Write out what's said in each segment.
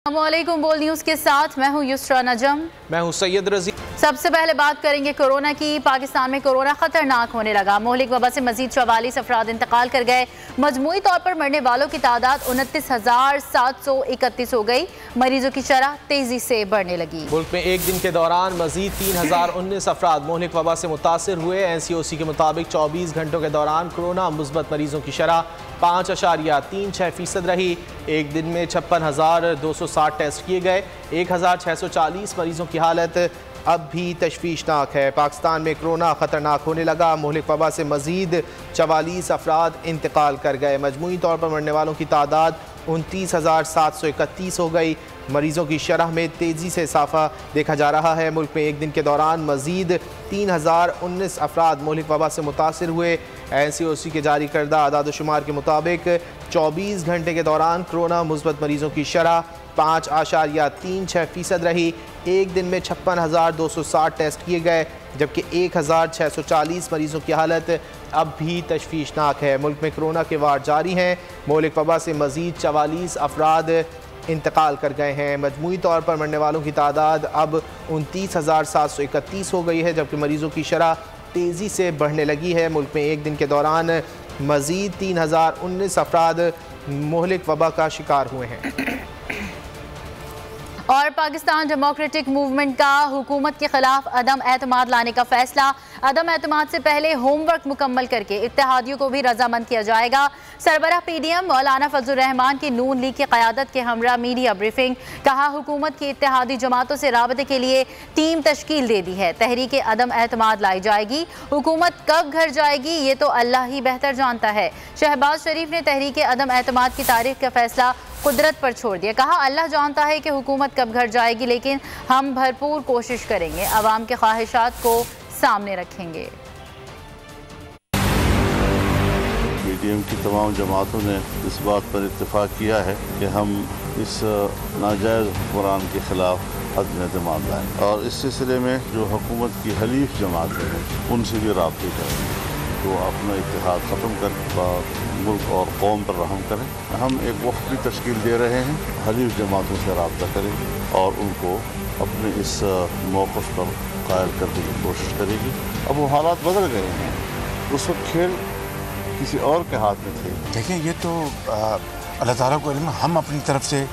अस्सलामुअलैकुम। बोल न्यूज़ के साथ मैं हूं युसरा नजम। मैं हूं सैयद रजी। सबसे पहले बात करेंगे कोरोना की। पाकिस्तान में कोरोना खतरनाक होने लगा। मोहलिक वबा से मजीद 44 अफराद इंतकाल कर गए। मजमूई तौर पर मरने वालों की तादाद 29,731 हो गई। मरीजों की शरह तेजी से बढ़ने लगी। मुल्क में एक दिन के दौरान मजीद 3019 अफराद मोहलिक वबा से मुतासिर हुए। NCOC के मुताबिक 24 घंटों के दौरान कोरोना मुस्बत मरीजों की शरह 5.36% रही। एक दिन में 56,260 टेस्ट किए गए। 1,640 मरीजों की हालत अब भी तशवीशनाक है। पाकिस्तान में कोरोना ख़तरनाक होने लगा। मोहलिक वबा से मजीद 44 अफराद इंतकाल कर गए। मजमूई तौर पर मरने वालों की तादाद 29,731 हो गई। मरीजों की शरह में तेज़ी से इजाफा देखा जा रहा है। मुल्क में एक दिन के दौरान मजीद 3,019 अफराद मोहलिक वबा से मुतासिर हुए। NCOC के जारी करदा आदाद-ओ-शुमार के मुताबिक 24 घंटे के दौरान कोरोना मुस्बत मरीजों की शरह 5.36% रही। एक दिन में 56,260 टेस्ट किए गए, जबकि 1,640 मरीजों की हालत अब भी तशवीशनाक है। मुल्क में कोरोना के वार जारी हैं। मोहलिक वबा से मजीद 44 अफराद इंतकाल कर गए हैं। मजमूई तौर पर मरने वालों की तादाद अब 29,731 हो गई है, जबकि मरीजों की शरह तेज़ी से बढ़ने लगी है। मुल्क में एक दिन के दौरान मजीद 3,019 अफराद मोहलिक वबा का शिकार हुए हैं। और पाकिस्तान डेमोक्रेटिक मूवमेंट का हुकूमत के खिलाफ अदम एतमाद लाने का फैसला। अदम एतमाद से पहले होमवर्क मुकम्मल करके इत्तेहादियों को भी रजामंद किया जाएगा। सरबराह PDM मौलाना फजल रहमान की नून लीग की क़यादत के हमरा मीडिया ब्रीफिंग। कहा, हुकूमत की इत्तेहादी जमातों से राबते के लिए टीम तश्कील दे दी है। तहरीक अदम एतमाद लाई जाएगी। हुकूमत कब घर जाएगी ये तो अल्लाह ही बेहतर जानता है। शहबाज शरीफ ने तहरीक अदम एतमाद की तारीख का फैसला कुदरत पर छोड़ दिया। कहा, अल्लाह जानता है कि हुकूमत कब घर जाएगी, लेकिन हम भरपूर कोशिश करेंगे, अवाम के ख्वाहिशात को सामने रखेंगे। PDM की तमाम जमातों ने इस बात पर इत्तेफाक किया है कि हम इस नाजायज़ हुक्मरान के ख़िलाफ़ अदम एतमाद लाएँ और इस सिलसिले में जो हुकूमत की हलीफ जमातें हैं उनसे भी राब्ते करें तो अपना इत्तेहाद ख़त्म कर मुल्क और कौम पर रहम करें। हम एक वफ़द भी तश्कील दे रहे हैं, हलीफ जमातों से रब्ता करें और उनको अपने इस मौक़िफ़ पर कायल करने की कोशिश करेगी। अब वो हालात बदल गए हैं, उस वक्त खेल किसी और के हाथ में थे। देखिए, ये तो अल्लाह ताला को इल्म, हम अपनी तरफ से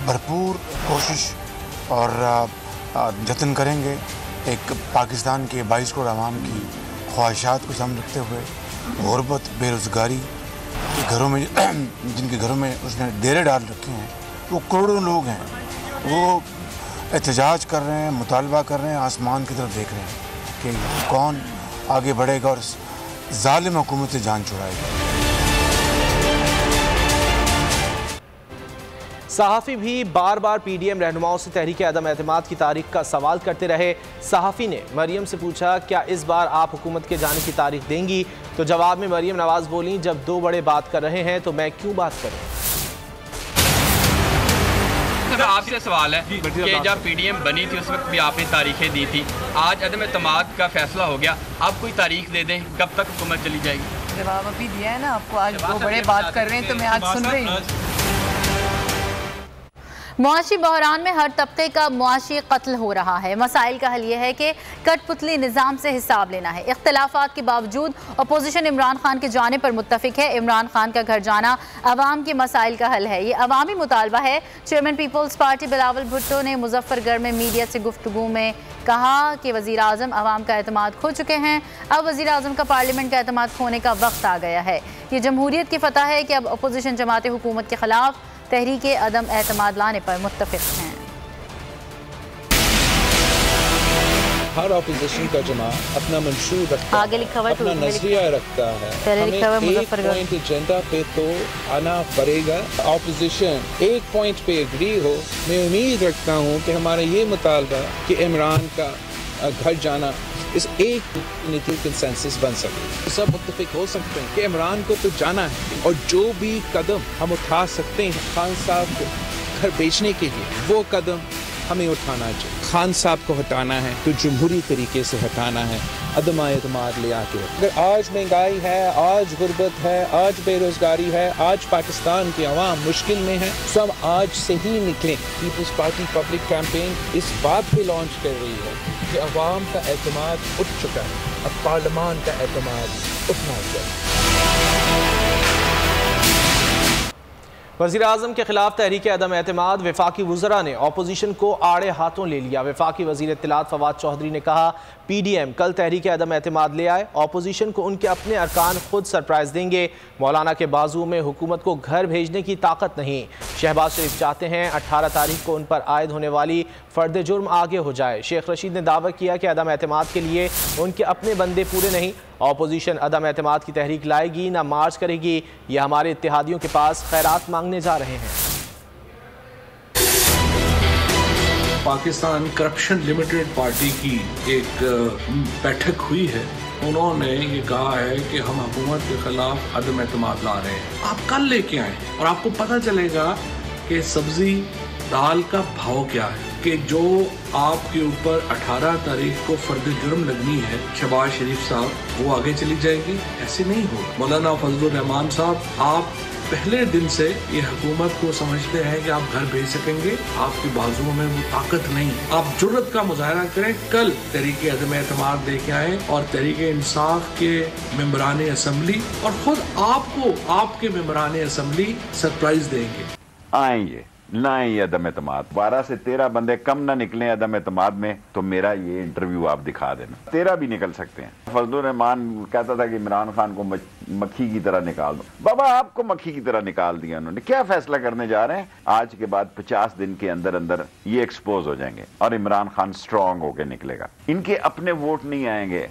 भरपूर कोशिश और जतन करेंगे। एक पाकिस्तान के 22 करोड़ आवाम की ख्वाहिशात को सामने रखते हुए गुर्बत, बेरोज़गारी के घरों में जिनके घरों में उसने डेरे डाल रखे हैं, वो करोड़ों लोग हैं। वो एहतजाज कर रहे हैं, मुतालबा कर रहे हैं, आसमान की तरफ देख रहे हैं कि कौन आगे बढ़ेगा और ज़ालिम हुकूमत से जान छुड़ाएगा। सहाफ़ी भी बार बार PDM रहनुमाओं से तहरीक अदम एतमाद की तारीख का सवाल करते रहे। सहाफ़ी ने मरियम से पूछा, क्या इस बार आप हुकूमत के जाने की तारीख देंगी? तो जवाब में मरियम नवाज़ बोली, जब दो बड़े बात कर रहे हैं तो मैं क्यों बात करूं? आपसे सवाल है कि जब PDM बनी थी उस वक्त भी आपने तारीखें दी थी, आज अदम एतमाद का फैसला हो गया, अब कोई तारीख दे दें, कब तक हुकूमत चली जाएगी? जवाब अभी दिया है ना आपको। आज दो बड़े बात कर रहे हैं तो मैं आज सुन रही हूँ। मुआशी बहरान में हर तबके का मुआशी कत्ल हो रहा है। मसाइल का हल यह है कि कठपुतली निज़ाम से हिसाब लेना है। इख्तलाफात के बावजूद अपोजिशन इमरान खान के जाने पर मुत्तफिक है। इमरान खान का घर जाना अवाम के मसाइल का हल है, ये अवामी मुतालबा है। चेयरमैन पीपल्स पार्टी बिलावल भुट्टो ने मुजफ्फरगढ़ में मीडिया से गुफ्तगू में कहा कि वज़ीर आज़म अवाम का एतमाद खो चुके हैं। अब वज़ीर आज़म का पार्लियामेंट का एतमाद खोने का वक्त आ गया है। ये जमहूरियत की फतह है कि अब अपोजिशन जमातें हुकूमत के खिलाफ तहरीक अदम एतमाद लाने पर मुत्तफिक हैं। हर ऑपोजिशन का जमा अपना मंशूर रखता है, अपना नजरिया रखता है। हमें एक पॉइंट एजेंडा पे तो आना पड़ेगा। ऑपोजिशन एक पॉइंट पे एग्री हो, मैं उम्मीद रखता हूँ कि हमारा ये मुतालबा कि इमरान का घर जाना इस एक नीति कंसेंसस बन सके। सब मुत्तफिक हो सकते हैं कि इमरान को तो जाना है और जो भी कदम हम उठा सकते हैं खान साहब को घर बेचने के लिए, वो कदम हमें उठाना चाहिए। खान साहब को हटाना है तो जमहूरी तरीके से हटाना है। अदम एतमाद ले आके। अगर आज महंगाई है, आज गुर्बत है, आज बेरोजगारी है, आज पाकिस्तान की आवाम मुश्किल में है, सब आज से ही निकलें। पीपल्स पार्टी पब्लिक कैंपेन इस बात पे लॉन्च कर रही है कि अवाम का एतमाद उठ चुका है, अब पार्लियामान का एतमाद उठना चाहिए। वज़ीर-ए-आज़म के खिलाफ तहरीक अदम एतमाद, वफाकी वज़रा ने अपोजिशन को आड़े हाथों ले लिया। वफाकी वज़ीर इत्तलात फवाद चौधरी ने कहा, PDM कल तहरीक अदम एतमाद ले आए, अपोजिशन को उनके अपने अरकान खुद सरप्राइज़ देंगे। मौलाना के बाजू में हुकूमत को घर भेजने की ताकत नहीं। शहबाज शरीफ चाहते हैं 18 तारीख को उन पर आयद होने वाली फ़र्द जुर्म आगे हो जाए। शेख रशीद ने दावा किया कि अदम एतमाद के लिए उनके अपने बंदे पूरे नहीं। अपोजिशन अदम एतमाद की तहरीक लाएगी ना मार्च करेगी। ये हमारे इत्तेहादियों के पास खैरात मांगने जा रहे हैं। पाकिस्तान करप्शन लिमिटेड पार्टी की एक बैठक हुई है, उन्होंने ये कहा है कि हम हुकूमत के खिलाफ अदम एतमाद ला रहे हैं। आप कल लेके आए और आपको पता चलेगा कि सब्जी दाल का भाव क्या है, कि जो आपके ऊपर 18 तारीख को फर्द जुर्म लगनी है शहबाज शरीफ साहब, वो आगे चली जाएगी। ऐसे नहीं हो। मौलाना फजलुर रहमान साहब, आप पहले दिन से ये हुकूमत को समझते हैं कि आप घर भेज सकेंगे, आपके बाजुओं में वो ताकत नहीं। आप जुर्रत का मुजाहरा करें, कल तहरीक अदम एतमाद लेके आए और तहरीक इंसाफ के मेंबरान असम्बली और खुद आपको आपके मेंबरान असम्बली सरप्राइज देंगे। आएंगे लाएं ये अदम एतमाद, 12 से 13 बंदे कम ना निकले अदम एतमाद में तो मेरा ये इंटरव्यू आप दिखा देना, 13 भी निकल सकते हैं। फजलुर रहमान कहता था कि इमरान खान को मक्खी की तरह निकाल दो। बाबा आपको मक्खी की तरह निकाल दिया उन्होंने। क्या फैसला करने जा रहे हैं? आज के बाद 50 दिन के अंदर अंदर ये एक्सपोज हो जाएंगे और इमरान खान स्ट्रांग होकर निकलेगा। इनके अपने वोट नहीं आएंगे,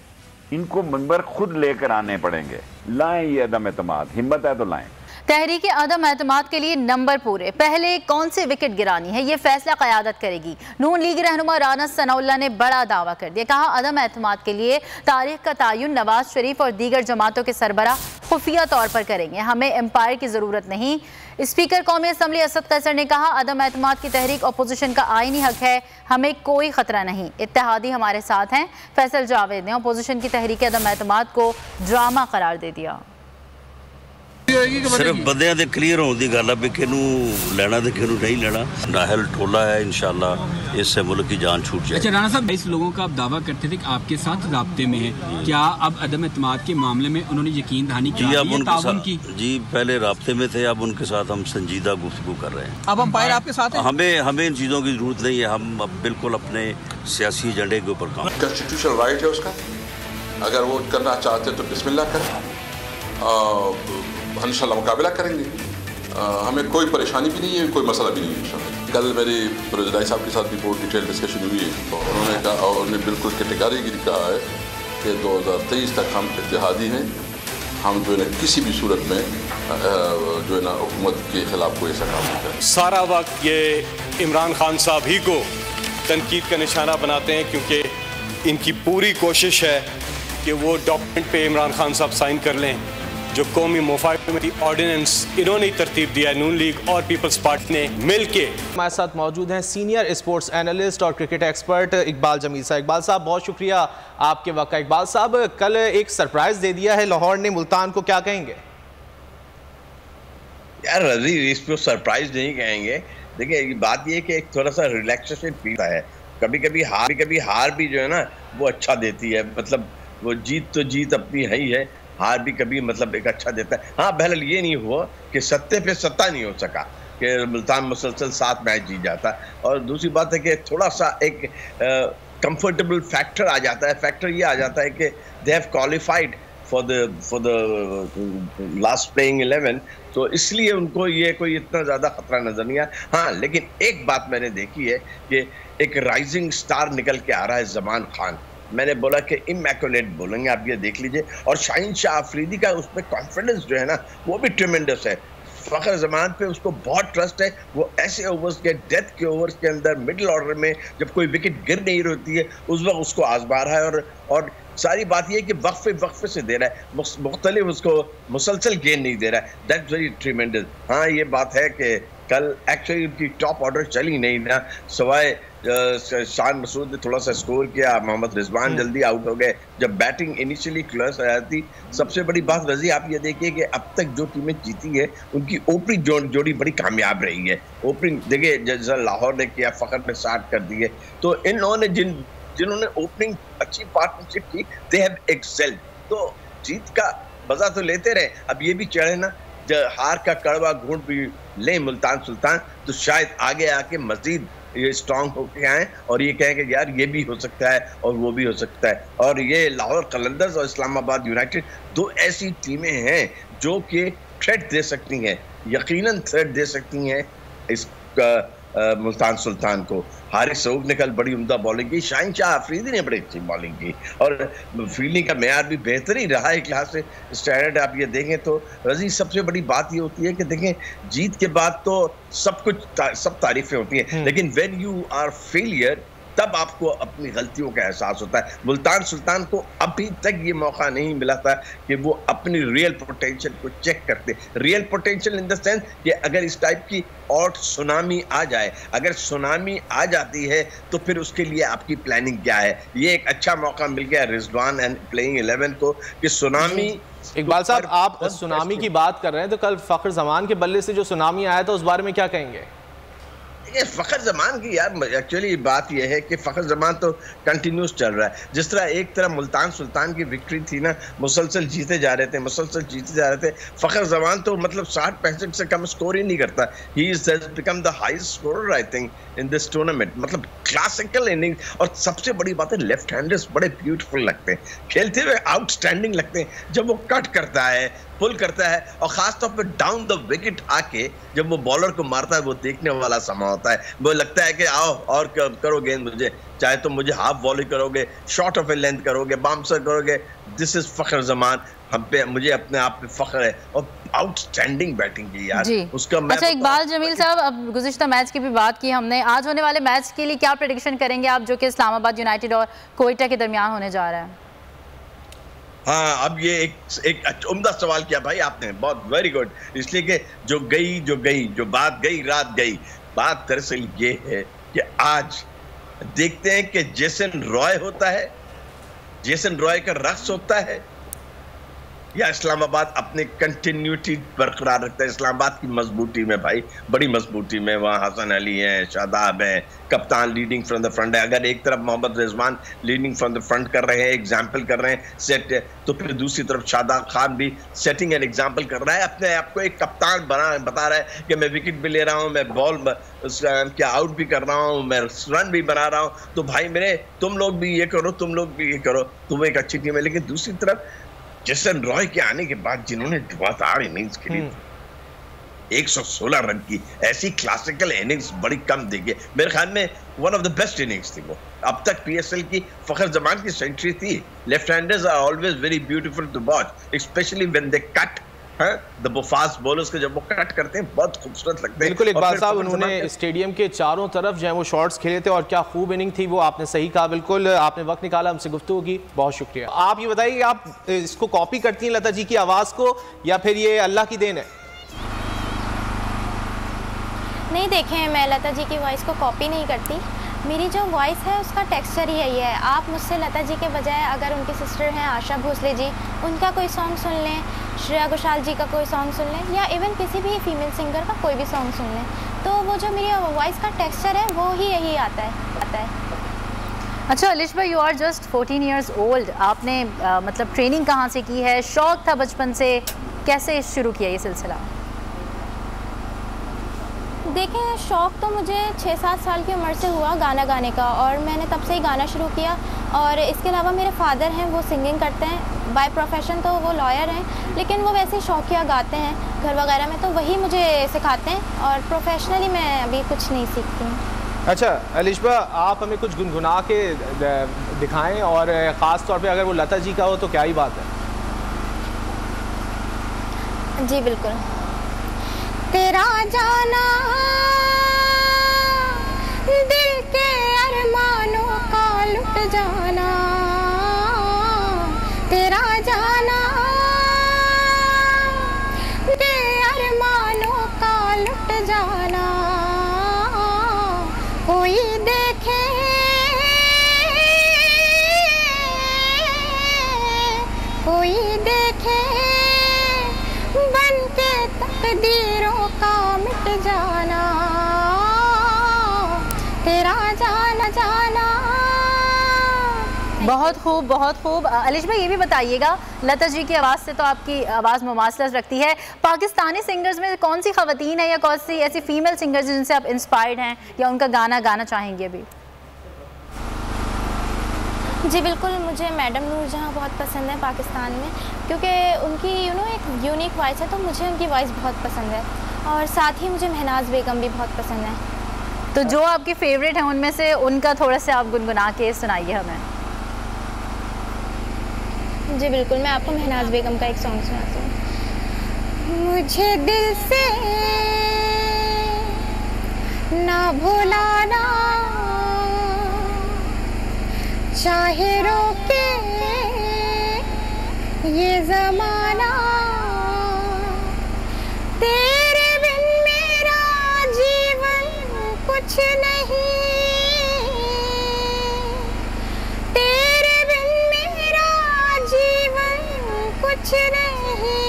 इनको मंबर खुद लेकर आने पड़ेंगे। लाएं ये अदम एतमाद, हिम्मत है तो लाएं। तहरीक अदम एतमाद के लिए नंबर पूरे, पहले कौन से विकेट गिरानी है ये फैसला क़यादत करेगी। नून लीग रहनुमा राना सनाउल्लाह ने बड़ा दावा कर दिया, कहा अदम एतमाद के लिए तारीख का तयन नवाज शरीफ और दीगर जमातों के सरबराह खुफिया तौर पर करेंगे, हमें एम्पायर की ज़रूरत नहीं। स्पीकर कौमी असम्बली असद कैसर ने कहा, अदम एतमाद की तहरीक अपोजिशन का आईनी हक है, हमें कोई खतरा नहीं, इत्तेहादी हमारे साथ हैं। फैसल जावेद ने अपोजिशन की तहरीक अदम एतमाद को ड्रामा करार दे दिया। सिर्फ बंदियां दे क्लीयर होने की गल है भी किनू लेना ते किनू नहीं लेना। नाहल टोला है, इंशाल्लाह इससे मुल्क की जान छूट जाए। अच्छा राना साहब, 22 लोगों का आप दावा करते थे कि आपके साथ राब्ते में है, क्या अब अदम एतमाद के मामले में उन्होंने यकीन दहानी की? जी पहले राब्ते में थे, अब उनके साथ हम संजीदा गुफ्तगू कर रहे हैं। अब अंपायर आपके साथ है? हमें इन चीज़ों की जरूरत नहीं है, हम अब बिल्कुल अपने सियासी एजेंडे के ऊपर काम। कॉन्स्टिट्यूशनल राइट है उसका, अगर वो करना चाहते तो बिस्मिल्लाह करें, इंशाल्लाह मुकाबला करेंगे। हमें कोई परेशानी भी नहीं है, कोई मसला भी नहीं है इंशाल्लाह। कल मेरे प्रेसिडेंट साहब के साथ भी बहुत डिटेल डिस्कशन हुई है, तो उन्होंने कहा और उन्होंने बिल्कुल कैटेगरिकली कहा है कि 2023 तक हम इत्तेहादी हैं, हम जो है किसी भी सूरत में जो है ना हुकूमत के खिलाफ कोई ऐसा काम नहीं करें। सारा वक्त ये इमरान खान साहब ही को तनकीद का निशाना बनाते हैं, क्योंकि इनकी पूरी कोशिश है कि वो डॉक्यूमेंट पे इमरान खान साहब साइन कर लें जो कौमी मुफाहमती ऑर्डिनेंस इन्होंने तरतीब दिया है, नून लीग और पीपल्स पार्टी ने मिल के। हमारे साथ मौजूद हैं सीनियर स्पोर्ट्स एनालिस्ट और क्रिकेट एक्सपर्ट इकबाल जमील साहब। इकबाल साहब बहुत शुक्रिया आपके वक्त का। इकबाल साहब, कल एक सरप्राइज दे दिया है लाहौर ने मुल्तान को, क्या कहेंगे? यार रजी, इस पर सरप्राइज नहीं कहेंगे। देखिए बात ये कि एक थोड़ा सा रिलैक्सेशन फील है, कभी कभी हार भी जो है ना वो अच्छा देती है। मतलब वो जीत तो जीत अपनी है ही है, हार भी कभी मतलब एक अच्छा देता है। हाँ, बहरहाल ये नहीं हुआ कि सत्ते पे सत्ता नहीं हो सका कि मुल्तान मुसलसल 7 मैच जीत जाता। और दूसरी बात है कि थोड़ा सा एक कंफर्टेबल फैक्टर आ जाता है। फैक्टर ये आ जाता है कि they have qualified for the last playing 11, तो इसलिए उनको ये कोई इतना ज़्यादा खतरा नजर नहीं आया। हाँ, लेकिन एक बात मैंने देखी है कि एक राइजिंग स्टार निकल के आ रहा है ज़मान खान। मैंने बोला कि इमैकुलेट बोलेंगे, आप ये देख लीजिए। और शाहीन शाह अफरीदी का उसमें कॉन्फिडेंस जो है ना वो भी ट्रिमेंडस है। फ़खर ज़मान पे उसको बहुत ट्रस्ट है। वो ऐसे ओवर्स के, डेथ के ओवर्स के अंदर मिडिल ऑर्डर में जब कोई विकेट गिर नहीं रहती है उस वक्त उसको आजमा रहा है। और सारी बात यह है कि वक्फे से दे रहा है, मुख्तलिफ उसको मुसलसल गेंद नहीं दे रहा है। That's very tremendous. हाँ, ये बात है कि कल एक्चुअली उनकी टॉप ऑर्डर चली नहीं ना, सवाए शान मसूद ने थोड़ा सा स्कोर किया, मोहम्मद रिजवान जल्दी आउट हो गए। जब बैटिंग इनिशियली क्लोज आ जाती, सबसे बड़ी बात रजी आप ये देखिए कि अब तक जो टीमें जीती है उनकी ओपनिंग जोड़ी बड़ी कामयाब रही है। ओपनिंग देखिए, जैसा लाहौर ने किया, फखर ने स्टार्ट कर दिए, तो इन लोगों ने जिन्होंने ओपनिंग अच्छी पार्टनरशिप की, दे हैव एक्सेल्ड। तो जीत का मजा तो लेते रहे, अब ये भी चढ़े ना, जब हार का कड़वा घूंट भी ले मुल्तान सुल्तान, तो शायद आगे आके मजीद ये स्ट्रांग होके आए और ये कहें कि यार ये भी हो सकता है और वो भी हो सकता है। और ये लाहौर कलंदर्स और इस्लामाबाद यूनाइटेड दो ऐसी टीमें हैं जो कि थ्रेट दे सकती हैं, यकीनन थ्रेट दे सकती हैं इस मुल्तान सुल्तान को। हारिस रऊफ ने कल बड़ी उम्दा बॉलिंग की, शाहीन शाह अफरीदी ने बड़ी अच्छी बॉलिंग की और फील्डिंग का मेयार भी बेहतर ही रहा एक लिहाज से स्टैंडर्ड आप ये देखें तो। रजी सबसे बड़ी बात ये होती है कि देखें, जीत के बाद तो सब तारीफें होती हैं, लेकिन व्हेन यू आर फेलियर तब आपको अपनी गलतियों का एहसास होता है। मुल्तान सुल्तान को अभी तक ये मौका नहीं मिला था कि वो अपनी रियल पोटेंशियल को चेक करते। Real potential in the sense कि अगर इस टाइप की और सुनामी आ जाए, अगर सुनामी आ जाती है तो फिर उसके लिए आपकी प्लानिंग क्या है। ये एक अच्छा मौका मिल गया रिजवान एंड प्लेइंग 11 को कि सुनामी। इकबाल साहब, आप सुनामी की बात कर रहे हैं, तो कल फखर जमान के बल्ले से जो सुनामी आया था उस बारे में क्या कहेंगे? फखर जमान की यार एक्चुअली बात यह है कि फखर जमान तो कंटिन्यूस चल रहा है। जिस तरह एक तरह मुल्तान सुल्तान की विक्ट्री थी ना, मुसलसल जीते जा रहे थे, फखर जमान तो मतलब 60-65 से कम स्कोर ही नहीं करता। He is become the highest scorer I think in this tournament. मतलब क्लासिकल इनिंग, और सबसे बड़ी बात है लेफ्ट हैंडर्स बड़े ब्यूटीफुल लगते हैं, खेलते हुए आउटस्टैंडिंग लगते हैं। जब वो कट करता है, पुल करता है, और खासतौर पर डाउन द विकेट आके जब वो बॉलर को मारता है, वो देखने वाला समा होता है। वो लगता है कि आओ और करो गेंद मुझे, चाहे तो मुझे हाफ वॉली करोगे, शॉर्ट ऑफ ए लेंथ करोगे, बाउंसर करोगे। दिस इज फखर जमान। हम पे मुझे अपने आप पे फख्र है, और आउटस्टैंडिंग बैटिंग की यार उसका। अच्छा इकबाल जमील साहब, अब गुज़िश्ता मैच की भी बात की हमने, आज होने वाले मैच के लिए क्या प्रेडिक्शन करेंगे आप, जो कि इस्लामाबाद यूनाइटेड और कोयटा के दरमियान होने जा रहा है? हाँ, अब ये एक उम्दा सवाल किया भाई आपने, बहुत वेरी गुड। इसलिए कि जो बात गई रात गई। बात दरअसल ये है कि आज देखते हैं कि जेसन रॉय होता है, जेसन रॉय का रक्स होता है, या इस्लामाबाद अपने कंटिन्यूटी बरकरार रखता है। इस्लामाबाद की मजबूती में भाई, बड़ी मजबूती में, वहाँ हसन अली हैं, शादाब हैं, कप्तान लीडिंग फ्रॉम द फ्रंट है। अगर एक तरफ Mohammad Rizwan leading from the front कर रहे हैं, एग्जाम्पल कर रहे हैं, सेट, तो फिर दूसरी तरफ शादाब खान भी सेटिंग एंड एग्जाम्पल कर रहा है, अपने आप को एक कप्तान बता रहा है कि मैं विकेट भी ले रहा हूँ, मैं बॉल क्या आउट भी कर रहा हूँ, मैं रन भी बना रहा हूँ। तो भाई मेरे, तुम लोग भी ये करो, तुम लोग भी ये करो, तुम एक अच्छी टीम है। लेकिन दूसरी तरफ जेसन रॉय के आने के बाद जिन्होंने धुआंधार इनिंग्स खेली, 116 रन की ऐसी क्लासिकल इनिंग्स बड़ी कम देंगे। मेरे ख्याल में one of the best innings थी वो अब तक पीएसएल की। फखर जमान की सेंचुरी थी। Left handers are always very beautiful to watch, specially when they cut the fast bowlers के, जब वो कट करते हैं बहुत खूबसूरत लगते हैं। बिल्कुल इकबाल साहब, उन्होंने स्टेडियम के चारों तरफ जो है वो शॉट्स खेले थे, और क्या खूब इनिंग थी वो, आपने सही कहा। बिल्कुल आपने वक्त निकाला हमसे गुफ्तगू की, बहुत शुक्रिया। आप ये बताइए कि आप इसको कॉपी करती हैं लता जी की आवाज़ को, या फिर ये अल्लाह की देन है? नहीं, देखें, मैं लता जी की वॉइस को कॉपी नहीं करती। मेरी जो वॉइस है उसका टेक्सचर ही यही है। आप मुझसे लता जी के बजाय अगर उनकी सिस्टर हैं आशा भोसले जी, उनका कोई सॉन्ग सुन लें, श्रेया घोषाल जी का कोई सॉन्ग सुन लें, या इवन किसी भी फीमेल सिंगर का कोई भी सॉन्ग सुन लें, तो वो जो मेरी वॉइस का टेक्सचर है वो ही यही आता है। अच्छा अलिश भाई, you are just 14 years old. आपने मतलब ट्रेनिंग कहाँ से की है, शौक़ था बचपन से, कैसे शुरू किया ये सिलसिला? देखें, शौक़ तो मुझे 6-7 साल की उम्र से हुआ गाना गाने का, और मैंने तब से ही गाना शुरू किया। और इसके अलावा मेरे फादर हैं, वो सिंगिंग करते हैं, बाय प्रोफेशन तो वो लॉयर हैं, लेकिन वो वैसे शौकिया गाते हैं घर वगैरह में, तो वही मुझे सिखाते हैं, और प्रोफेशनली मैं अभी कुछ नहीं सीखती हूँ। अच्छा अलिशबा, आप हमें कुछ गुनगुना के दिखाएं, और ख़ास तौर पे अगर वो लता जी का हो तो क्या ही बात है। जी बिल्कुल। तेरा जाना दिल के अरमानों का लुट जाना, तेरा जाना के अरमानों का लुट जाना, कोई देखे कोई देखे बन के तकदीरों का मिट जाना, तेरा जाना जाना। बहुत खूब, बहुत खूब। अलिश भाई ये भी बताइएगा, लता जी की आवाज़ से तो आपकी आवाज़ मुमासलत रखती है, पाकिस्तानी सिंगर्स में कौन सी ख़वातीन है या कौन सी ऐसी फीमेल सिंगर्स जिनसे आप इंस्पायर्ड हैं या उनका गाना गाना चाहेंगे अभी? जी बिल्कुल, मुझे मैडम नूरजहां बहुत पसंद है पाकिस्तान में, क्योंकि उनकी एक यूनिक वॉइस है, तो मुझे उनकी वॉइस बहुत पसंद है। और साथ ही मुझे महनाज बेगम भी बहुत पसंद है। तो जो आपकी फेवरेट है उनमें से उनका थोड़ा सा आप गुनगुना के सुनाइए हमें। जी बिल्कुल, मैं आपको महनाज बेगम का एक सॉन्ग सुनाती हूँ। मुझे दिल से ना भुलाना, चाहे रोके ये ज़माना, तेरे बिन मेरा जीवन कुछ नहीं, तेरे बिन मेरा जीवन कुछ नहीं,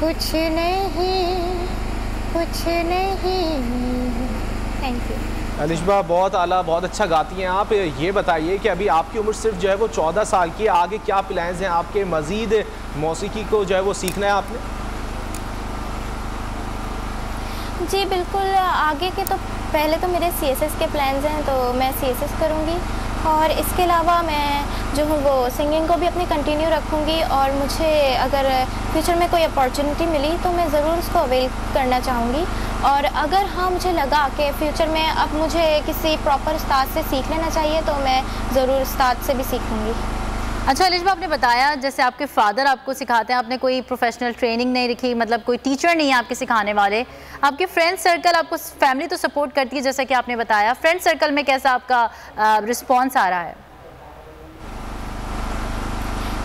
कुछ नहीं, कुछ नहीं। Thank you. अलिशबा बहुत आला, बहुत अच्छा गाती हैं आप। ये बताइए कि अभी आपकी उम्र सिर्फ जो है वो 14 साल की है, आगे क्या प्लान्स हैं आपके? मज़ीद मौसीकी को जो है वो सीखना है आपने? जी बिल्कुल, आगे के तो पहले तो मेरे CSS के प्लान्स हैं, तो मैं CSS करूँगी, और इसके अलावा मैं जो हूँ वो सिंगिंग को भी अपनी कंटिन्यू रखूँगी, और मुझे अगर फ्यूचर में कोई अपॉर्चुनिटी मिली तो मैं ज़रूर उसको अवेल करना चाहूँगी। और अगर हाँ मुझे लगा कि फ्यूचर में अब मुझे किसी प्रॉपर उस्ताद से सीख लेना चाहिए, तो मैं ज़रूर उस्ताद से भी सीखूँगी। अच्छा अलिशबा, आपने बताया जैसे आपके फादर आपको सिखाते हैं, आपने कोई प्रोफेशनल ट्रेनिंग नहीं रखी, मतलब कोई टीचर नहीं है आपके सिखाने वाले, आपके फ्रेंड सर्कल, आपको फैमिली तो सपोर्ट करती है जैसा कि आपने बताया, फ्रेंड सर्कल में कैसा आपका रिस्पॉन्स आ रहा है?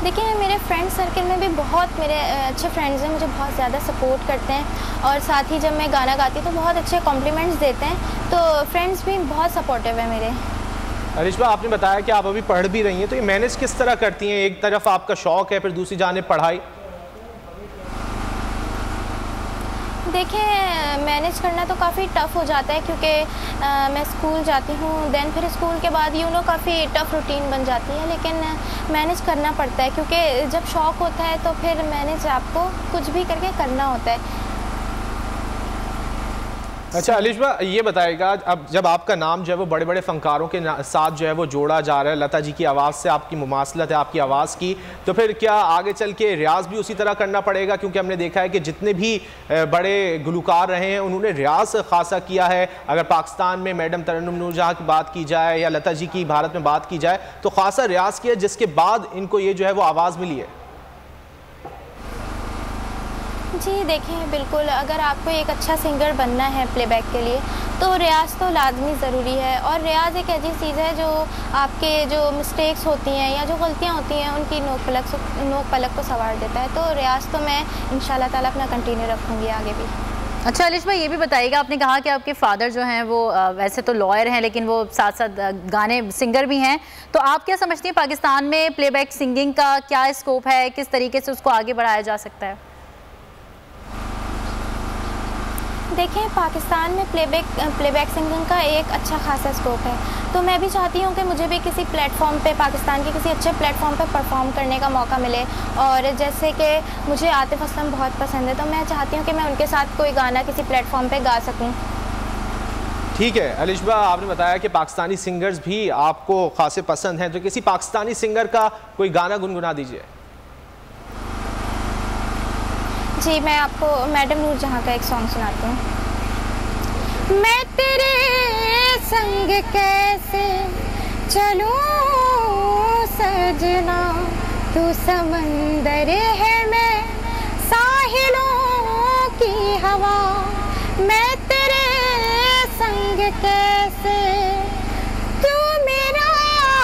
देखिए, मेरे फ्रेंड सर्कल में भी बहुत मेरे अच्छे फ्रेंड्स हैं, मुझे बहुत ज़्यादा सपोर्ट करते हैं, और साथ ही जब मैं गाना गाती हूँ तो बहुत अच्छे कॉम्प्लीमेंट्स देते हैं, तो फ्रेंड्स भी बहुत सपोर्टिव है मेरे। अलिशबा, आपने बताया कि आप अभी पढ़ भी रही हैं, तो ये मैनेज किस तरह करती हैं? एक तरफ आपका शौक़ है, फिर दूसरी जानिब पढ़ाई। देखिए, मैनेज करना तो काफ़ी टफ़ हो जाता है, क्योंकि मैं स्कूल जाती हूँ, देन फिर स्कूल के बाद काफ़ी टफ़ रूटीन बन जाती है, लेकिन मैनेज करना पड़ता है, क्योंकि जब शौक़ होता है तो फिर मैनेज आपको कुछ भी करके करना होता है। अच्छा अलिशबा, ये बताएगा, अब जब आपका नाम जो है वो बड़े बड़े फ़नकारों के साथ जो है वो जोड़ा जा रहा है, लता जी की आवाज़ से आपकी मुमासलत है आपकी आवाज़ की, तो फिर क्या आगे चल के रियाज़ भी उसी तरह करना पड़ेगा? क्योंकि हमने देखा है कि जितने भी बड़े गुलकार रहे हैं उन्होंने रियाज़ खासा किया है। अगर पाकिस्तान में मैडम तरन्नुम नूरजहां की बात की जाए या लता जी की भारत में बात की जाए, तो खासा रियाज़ किया, जिसके बाद इनको ये जो है वो आवाज़ मिली है। जी देखिए, बिल्कुल, अगर आपको एक अच्छा सिंगर बनना है प्लेबैक के लिए, तो रियाज़ तो लाजमी ज़रूरी है, और रियाज़ एक ऐसी चीज़ है जो आपके जो मिस्टेक्स होती हैं या जो गलतियाँ होती हैं उनकी नोक पलक को संवार देता है। तो रियाज़ तो मैं इंशाल्लाह ताला अपना कंटिन्यू रखूँगी आगे भी। अच्छा अलिश भाई, ये भी बताइएगा, आपने कहा कि आपके फादर जो हैं वो वैसे तो लॉयर हैं, लेकिन वो साथ साथ गाने सिंगर भी हैं, तो आप क्या समझती हैं पाकिस्तान में प्लेबैक सिंगिंग का क्या स्कोप है, किस तरीके से उसको आगे बढ़ाया जा सकता है? देखिए, पाकिस्तान में प्लेबैक सिंगिंग का एक अच्छा खासा स्कोप है, तो मैं भी चाहती हूँ कि मुझे भी किसी प्लेटफॉर्म पे, पाकिस्तान के किसी अच्छे प्लेटफॉर्म पे परफॉर्म करने का मौका मिले। और जैसे कि मुझे आतिफ असलम बहुत पसंद है, तो मैं चाहती हूँ कि मैं उनके साथ कोई गाना किसी प्लेटफॉर्म पे गा सकूँ। ठीक है अलिशबा, आपने बताया कि पाकिस्तानी सिंगर्स भी आपको खासे पसंद हैं, तो किसी पाकिस्तानी सिंगर का कोई गाना गुनगुना दीजिए। जी, मैं आपको मैडम नूरजहां का एक सॉन्ग सुनाती हूँ। मैं तेरे संग कैसे चलूं सजना, तू समंदर है मैं साहिलों की हवा, मैं तेरे संग कैसे, तू मेरा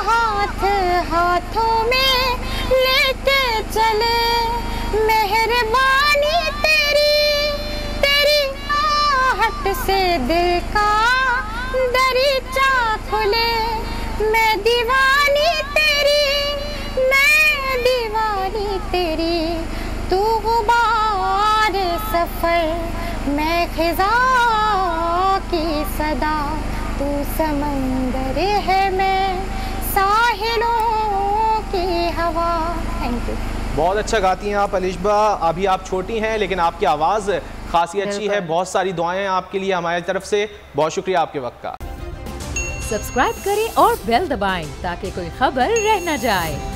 हाथ हाथों में लेके चले, मेहरबानी तेरी आहट से दिल का दरीचा खुले, मैं दीवानी तेरी, मैं दीवानी तेरी, तू गुबार सफर, मैं खिजा की सदा, तू समंदर है, मैं साहिलों की हवा। Thank you. बहुत अच्छा गाती हैं आप अलिशबा। अभी आप छोटी हैं लेकिन आपकी आवाज़ खासी अच्छी है। बहुत सारी दुआएं आपके लिए हमारी तरफ से। बहुत शुक्रिया आपके वक्त का। सब्सक्राइब करें और बेल दबाएं ताकि कोई खबर रह न जाए।